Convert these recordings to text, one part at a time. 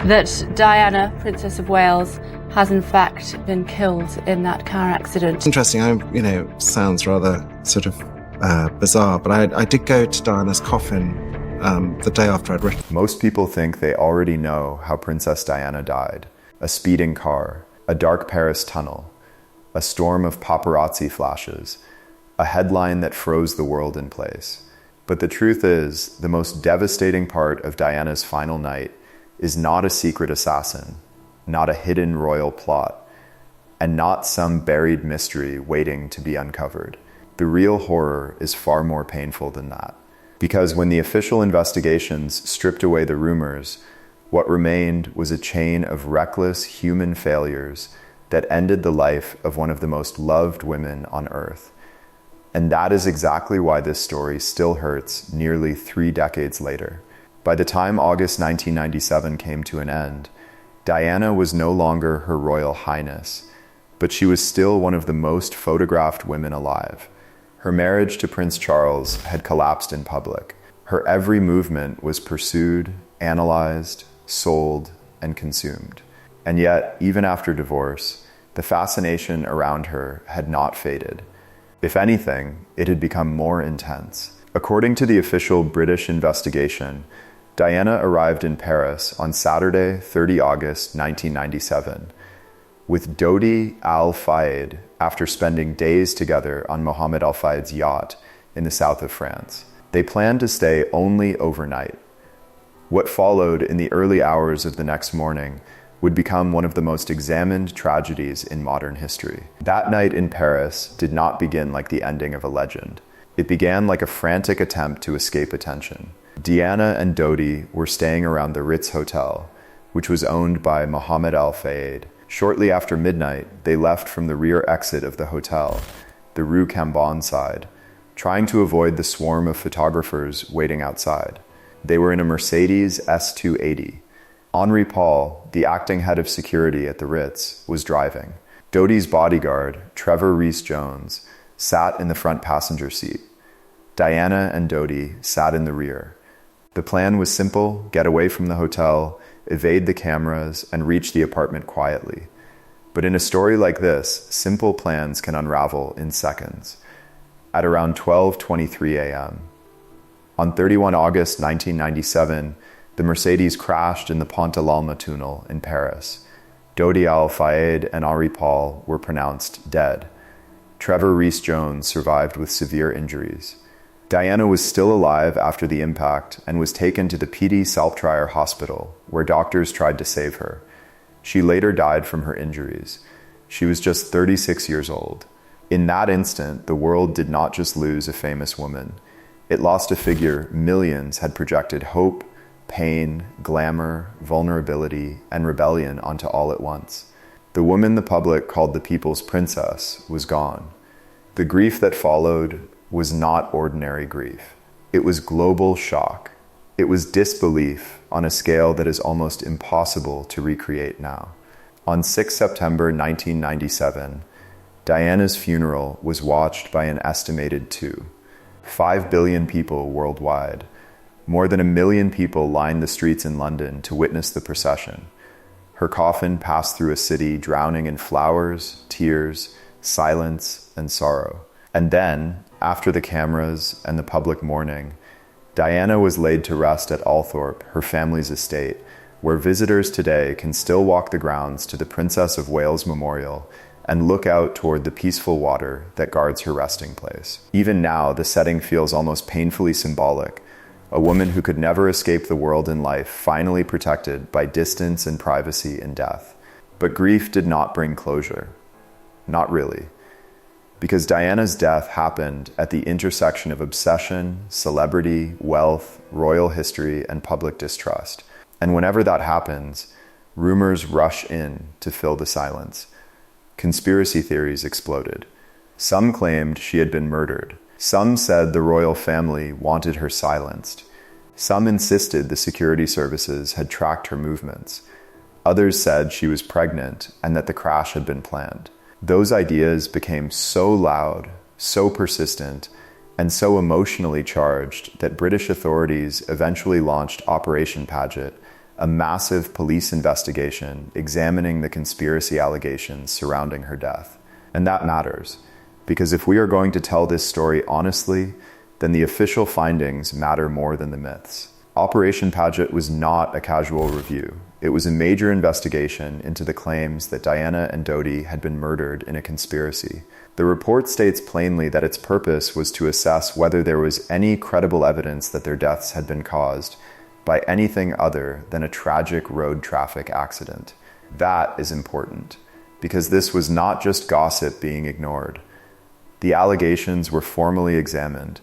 that Diana, Princess of Wales, has in fact been killed in that car accident. Interesting. Sounds rather sort of bizarre, but I did go to Diana's coffin the day after I'd written. Most people think they already know how Princess Diana died. A speeding car, a dark Paris tunnel, a storm of paparazzi flashes, a headline that froze the world in place. But the truth is, the most devastating part of Diana's final night is not a secret assassin, not a hidden royal plot, and not some buried mystery waiting to be uncovered. The real horror is far more painful than that. Because when the official investigations stripped away the rumors, what remained was a chain of reckless human failures that ended the life of one of the most loved women on earth. And that is exactly why this story still hurts nearly 3 decades later. By the time August 1997 came to an end, Diana was no longer Her Royal Highness, but she was still one of the most photographed women alive. Her marriage to Prince Charles had collapsed in public. Her every movement was pursued, analyzed, sold, and consumed. And yet, even after divorce, the fascination around her had not faded. If anything, it had become more intense. According to the official British investigation, Diana arrived in Paris on Saturday, 30 August 1997, with Dodi Al-Fayed after spending days together on Mohammed Al-Fayed's yacht in the south of France. They planned to stay only overnight. What followed in the early hours of the next morning would become one of the most examined tragedies in modern history. That night in Paris did not begin like the ending of a legend. It began like a frantic attempt to escape attention. Diana and Dodi were staying around the Ritz Hotel, which was owned by Mohammed Al-Fayed. Shortly after midnight, they left from the rear exit of the hotel, the Rue Cambon side, trying to avoid the swarm of photographers waiting outside. They were in a Mercedes S280. Henri Paul, the acting head of security at the Ritz, was driving. Dodi's bodyguard, Trevor Rees-Jones, sat in the front passenger seat. Diana and Dodi sat in the rear. The plan was simple: get away from the hotel, evade the cameras, and reach the apartment quietly. But in a story like this, simple plans can unravel in seconds. At around 12:23 a.m., on 31 August 1997, the Mercedes crashed in the Pont de l'Alma tunnel in Paris. Dodi Al-Fayed and Henri Paul were pronounced dead. Trevor Rees-Jones survived with severe injuries. Diana was still alive after the impact and was taken to the Pidi Salptrier Hospital, where doctors tried to save her. She later died from her injuries. She was just 36 years old. In that instant, the world did not just lose a famous woman. It lost a figure millions had projected hope, pain, glamour, vulnerability, and rebellion onto all at once. The woman the public called the people's princess was gone. The grief that followed was not ordinary grief. It was global shock. It was disbelief on a scale that is almost impossible to recreate now. On 6 September 1997, Diana's funeral was watched by an estimated 5 billion people worldwide. More than 1 million people lined the streets in London to witness the procession. Her coffin passed through a city drowning in flowers, tears, silence, and sorrow. And then, after the cameras and the public mourning, Diana was laid to rest at Althorpe, her family's estate, where visitors today can still walk the grounds to the Princess of Wales Memorial and look out toward the peaceful water that guards her resting place. Even now, the setting feels almost painfully symbolic. A woman who could never escape the world and life, finally protected by distance and privacy in death. But grief did not bring closure. Not really. Because Diana's death happened at the intersection of obsession, celebrity, wealth, royal history, and public distrust. And whenever that happens, rumors rush in to fill the silence. Conspiracy theories exploded. Some claimed she had been murdered. Some said the royal family wanted her silenced. Some insisted the security services had tracked her movements. Others said she was pregnant and that the crash had been planned. Those ideas became so loud, so persistent, and so emotionally charged that British authorities eventually launched Operation Paget, a massive police investigation examining the conspiracy allegations surrounding her death. And that matters, because if we are going to tell this story honestly, then the official findings matter more than the myths. Operation Paget was not a casual review. It was a major investigation into the claims that Diana and Dodi had been murdered in a conspiracy. The report states plainly that its purpose was to assess whether there was any credible evidence that their deaths had been caused by anything other than a tragic road traffic accident. That is important, because this was not just gossip being ignored. The allegations were formally examined.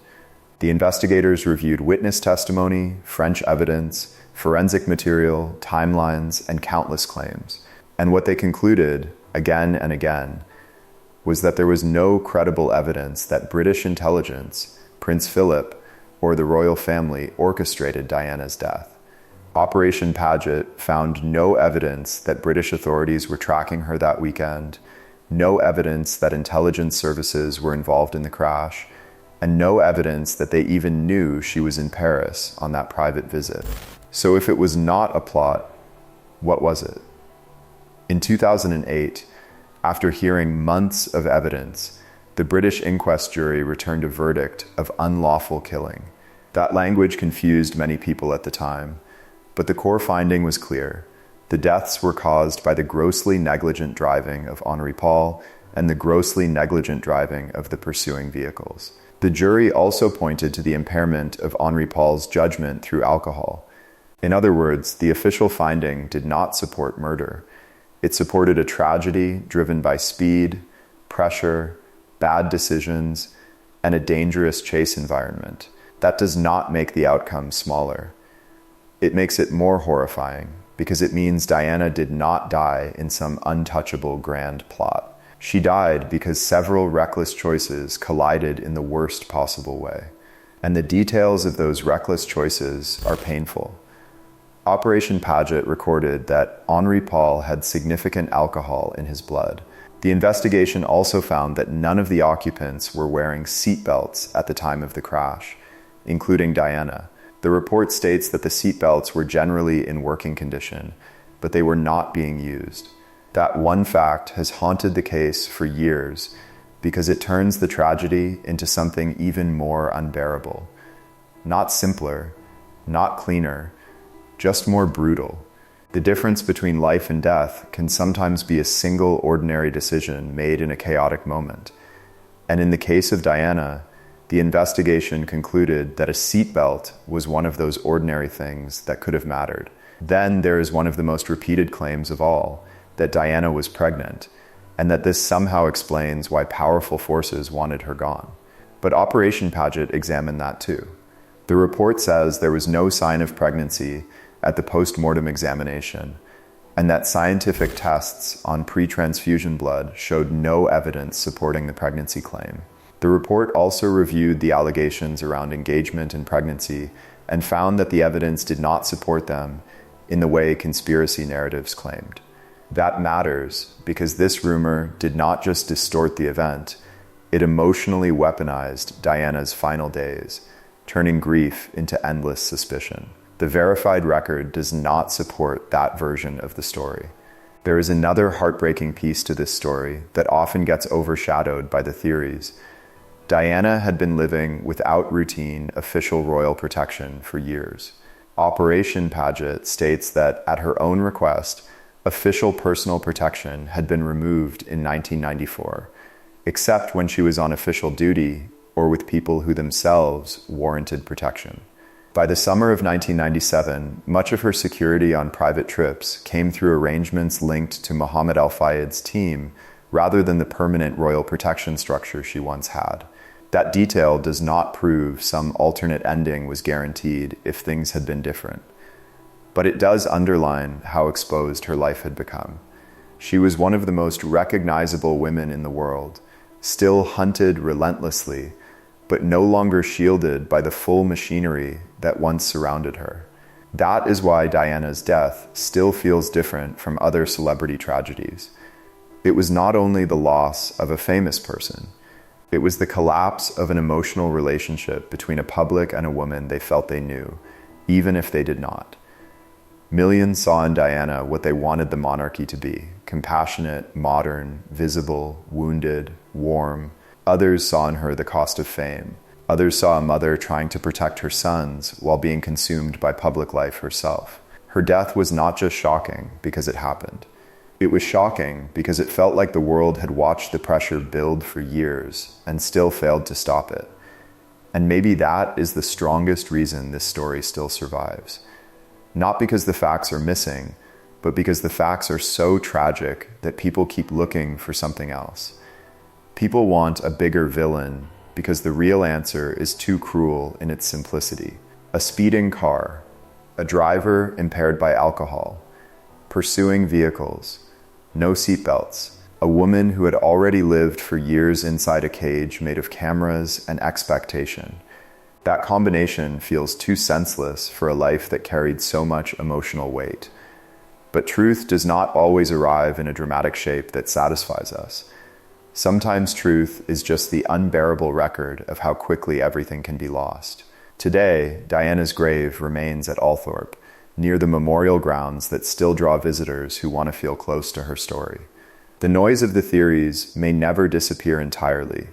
The investigators reviewed witness testimony, French evidence, forensic material, timelines, and countless claims. And what they concluded, again and again, was that there was no credible evidence that British intelligence, Prince Philip, or the royal family orchestrated Diana's death. Operation Paget found no evidence that British authorities were tracking her that weekend, no evidence that intelligence services were involved in the crash, and no evidence that they even knew she was in Paris on that private visit. So if it was not a plot, what was it? In 2008, after hearing months of evidence, the British inquest jury returned a verdict of unlawful killing. That language confused many people at the time, but the core finding was clear. The deaths were caused by the grossly negligent driving of Henri Paul and the grossly negligent driving of the pursuing vehicles. The jury also pointed to the impairment of Henri Paul's judgment through alcohol. In other words, the official finding did not support murder. It supported a tragedy driven by speed, pressure, bad decisions, and a dangerous chase environment. That does not make the outcome smaller. It makes it more horrifying, because it means Diana did not die in some untouchable grand plot. She died because several reckless choices collided in the worst possible way. And the details of those reckless choices are painful. Operation Paget recorded that Henri Paul had significant alcohol in his blood. The investigation also found that none of the occupants were wearing seatbelts at the time of the crash, including Diana. The report states that the seatbelts were generally in working condition, but they were not being used. That one fact has haunted the case for years because it turns the tragedy into something even more unbearable. Not simpler, not cleaner, just more brutal. The difference between life and death can sometimes be a single ordinary decision made in a chaotic moment. And in the case of Diana, the investigation concluded that a seatbelt was one of those ordinary things that could have mattered. Then there is one of the most repeated claims of all, that Diana was pregnant, and that this somehow explains why powerful forces wanted her gone. But Operation Paget examined that too. The report says there was no sign of pregnancy at the post-mortem examination, and that scientific tests on pre-transfusion blood showed no evidence supporting the pregnancy claim. The report also reviewed the allegations around engagement and pregnancy and found that the evidence did not support them in the way conspiracy narratives claimed. That matters because this rumor did not just distort the event, it emotionally weaponized Diana's final days, turning grief into endless suspicion. The verified record does not support that version of the story. There is another heartbreaking piece to this story that often gets overshadowed by the theories. Diana had been living without routine official royal protection for years. Operation Paget states that, at her own request, official personal protection had been removed in 1994, except when she was on official duty or with people who themselves warranted protection. By the summer of 1997, much of her security on private trips came through arrangements linked to Mohammed Al Fayed's team rather than the permanent royal protection structure she once had. That detail does not prove some alternate ending was guaranteed if things had been different. But it does underline how exposed her life had become. She was one of the most recognizable women in the world, still hunted relentlessly, but no longer shielded by the full machinery that once surrounded her. That is why Diana's death still feels different from other celebrity tragedies. It was not only the loss of a famous person, it was the collapse of an emotional relationship between a public and a woman they felt they knew, even if they did not. Millions saw in Diana what they wanted the monarchy to be: compassionate, modern, visible, wounded, warm. Others saw in her the cost of fame. Others saw a mother trying to protect her sons while being consumed by public life herself. Her death was not just shocking because it happened. It was shocking because it felt like the world had watched the pressure build for years and still failed to stop it. And maybe that is the strongest reason this story still survives. Not because the facts are missing, but because the facts are so tragic that people keep looking for something else. People want a bigger villain because the real answer is too cruel in its simplicity. A speeding car, a driver impaired by alcohol, pursuing vehicles, no seatbelts, a woman who had already lived for years inside a cage made of cameras and expectation. That combination feels too senseless for a life that carried so much emotional weight. But truth does not always arrive in a dramatic shape that satisfies us. Sometimes truth is just the unbearable record of how quickly everything can be lost. Today, Diana's grave remains at Althorpe, near the memorial grounds that still draw visitors who want to feel close to her story. The noise of the theories may never disappear entirely.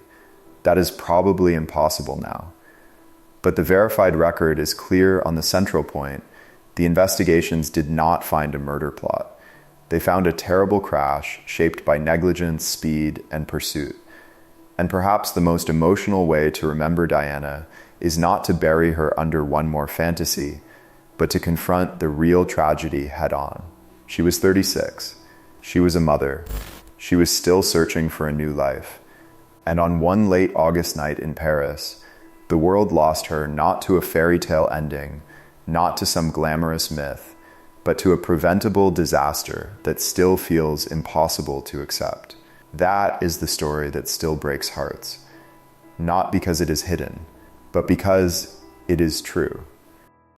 That is probably impossible now. But the verified record is clear on the central point. The investigations did not find a murder plot. They found a terrible crash shaped by negligence, speed, and pursuit. And perhaps the most emotional way to remember Diana is not to bury her under one more fantasy, but to confront the real tragedy head on. She was 36. She was a mother. She was still searching for a new life. And on one late August night in Paris, the world lost her not to a fairy tale ending, not to some glamorous myth, but to a preventable disaster that still feels impossible to accept. That is the story that still breaks hearts, not because it is hidden, but because it is true.